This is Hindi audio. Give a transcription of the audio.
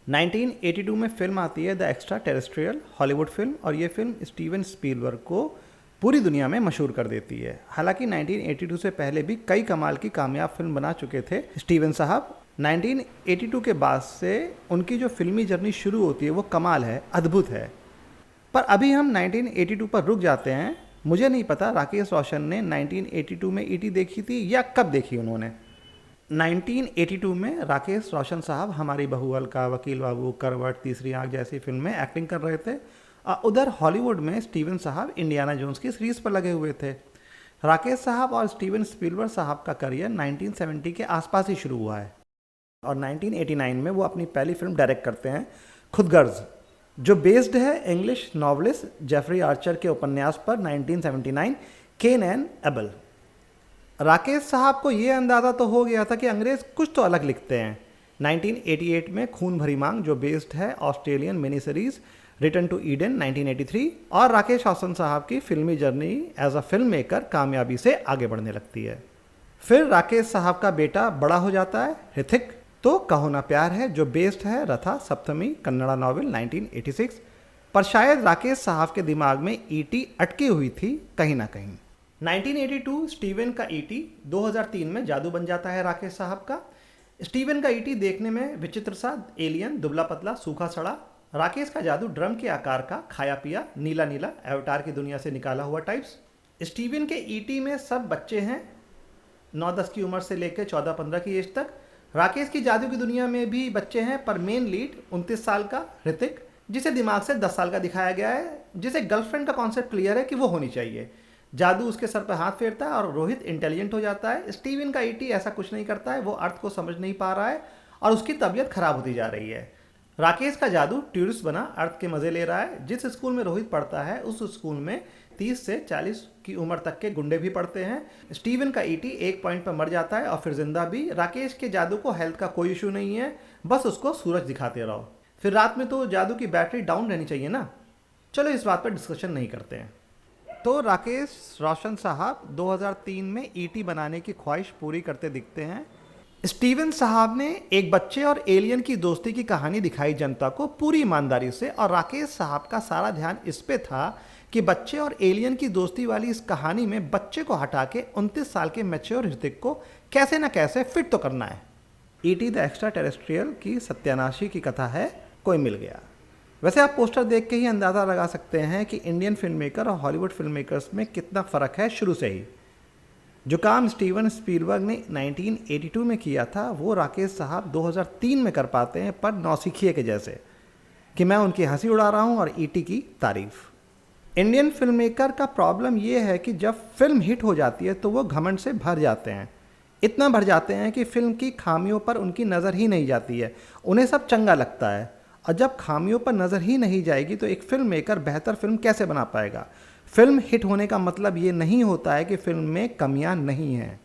1982 में फिल्म आती है the extra terrestrial, Hollywood film, और ये फिल्म स्टीवन स्पीलबर्ग को पूरी दुनिया में मशहूर कर देती है। हालांकि 1982 से पहले भी कई कमाल की कामयाब फिल्म बना चुके थे स्टीवन साहब। 1982 के बाद से उनकी जो फिल्मी जर्नी शुरू होती है वो कमाल है, अद्भुत है। पर अभी हम 1982 पर रुक जाते हैं। मुझे नहीं पता राकेश रोशन ने 1982 में ईटी देखी थी या कब देखी उन्होंने। 1982 में राकेश रोशन साहब हमारी बहू अलका, वकील बाबू, करवट, तीसरी आंख जैसी फिल्म में एक्टिंग कर रहे थे। उधर हॉलीवुड में स्टीवन साहब इंडियाना जोन्स की सीरीज पर लगे हुए थे। राकेश साहब और स्टीवन स्पीलबर्ग साहब का करियर 1970 के आसपास ही शुरू हुआ है और 1989 में वो अपनी पहली फिल्म डायरेक्ट करते हैं, खुदगर्ज, जो बेस्ड है इंग्लिश नॉवलिस्ट जेफरी आर्चर के उपन्यास पर 1979, केन एंड एबल। राकेश साहब को ये अंदाज़ा तो हो गया था कि अंग्रेज़ कुछ तो अलग लिखते हैं। 1988 में खून भरी मांग, जो बेस्ड है Australian mini series return to Eden 1983, और राकेश रोशन साहब की फिल्मी journey as a film maker कामयाबी से आगे बढ़ने लगती है। फिर राकेश साहब का बेटा बड़ा हो जाता है, ऋतिक, तो कहो ना प्यार है, जो बेस्ड है रथा सप्तमी कन्नड़ा नॉवल 1986। पर शायद राकेश साहब के दिमाग में ईटी अटकी हुई थी कहीं ना कहीं। 1982 स्टीवन का ईटी 2003 में जादू बन जाता है राकेश साहब का। स्टीवन का ईटी देखने में विचित्र सा एलियन, दुबला पतला, सूखा सड़ा। राकेश का जादू ड्रम के आकार का, खाया पिया, नीला नीला, एवटार की दुनिया से निकाला हुआ टाइप्स। स्टीवन के ईटी में सब बच्चे हैं 9-10 की उम्र से लेकर 14-15 की एज तक। राकेश की जादू की दुनिया में भी बच्चे हैं, पर मेन लीड 29 साल का ऋतिक, जिसे दिमाग से 10 साल का दिखाया गया है, जिसे गर्लफ्रेंड का कॉन्सेप्ट क्लियर है कि वो होनी चाहिए। जादू उसके सर पर हाथ फेरता है और रोहित इंटेलिजेंट हो जाता है। स्टीवन का ईटी ऐसा कुछ नहीं करता है, वो अर्थ को समझ नहीं पा रहा है और उसकी तबीयत खराब होती जा रही है। राकेश का जादू टूरिस्ट बना अर्थ के मजे ले रहा है। जिस स्कूल में रोहित पढ़ता है उस स्कूल में 30 से 40 की उम्र तक के गुंडे भी पढ़ते हैं। स्टीवन का ईटी एक पॉइंट पर मर जाता है और फिर जिंदा भी। राकेश के जादू को हेल्थ का कोई इशू नहीं है, बस उसको सूरज दिखाते रहो। फिर रात में तो जादू की बैटरी डाउन रहनी चाहिए ना। चलो इस बात पर डिस्कशन नहीं करते हैं। तो राकेश रोशन साहब 2003 में ईटी बनाने की ख्वाहिश पूरी करते दिखते हैं। स्टीवन साहब ने एक बच्चे और एलियन की दोस्ती की कहानी दिखाई जनता को पूरी ईमानदारी से, और राकेश साहब का सारा ध्यान इस पे था कि बच्चे और एलियन की दोस्ती वाली इस कहानी में बच्चे को हटा के 29 साल के मैच्योर ऋतिक को कैसे ना कैसे फिट तो करना है। ईटी द एक्स्ट्रा टेरेस्ट्रियल की सत्यानाशी की कथा है, कोई मिल गया। वैसे आप पोस्टर देख के ही अंदाज़ा लगा सकते हैं कि इंडियन फिल्म मेकर और हॉलीवुड फिल्म मेकर्स में कितना फ़र्क है शुरू से ही। जो काम स्टीवन स्पीलबर्ग ने 1982 में किया था वो राकेश साहब 2003 में कर पाते हैं, पर नौसिखिए के जैसे कि मैं उनकी हंसी उड़ा रहा हूं और ईटी की तारीफ। इंडियन फिल्म मेकर का प्रॉब्लम ये है कि जब फिल्म हिट हो जाती है तो वो घमंड से भर जाते हैं, इतना भर जाते हैं कि फिल्म की खामियों पर उनकी नज़र ही नहीं जाती है, उन्हें सब चंगा लगता है। और जब खामियों पर नज़र ही नहीं जाएगी तो एक फिल्म मेकर बेहतर फिल्म कैसे बना पाएगा। फिल्म हिट होने का मतलब ये नहीं होता है कि फिल्म में कमियां नहीं हैं।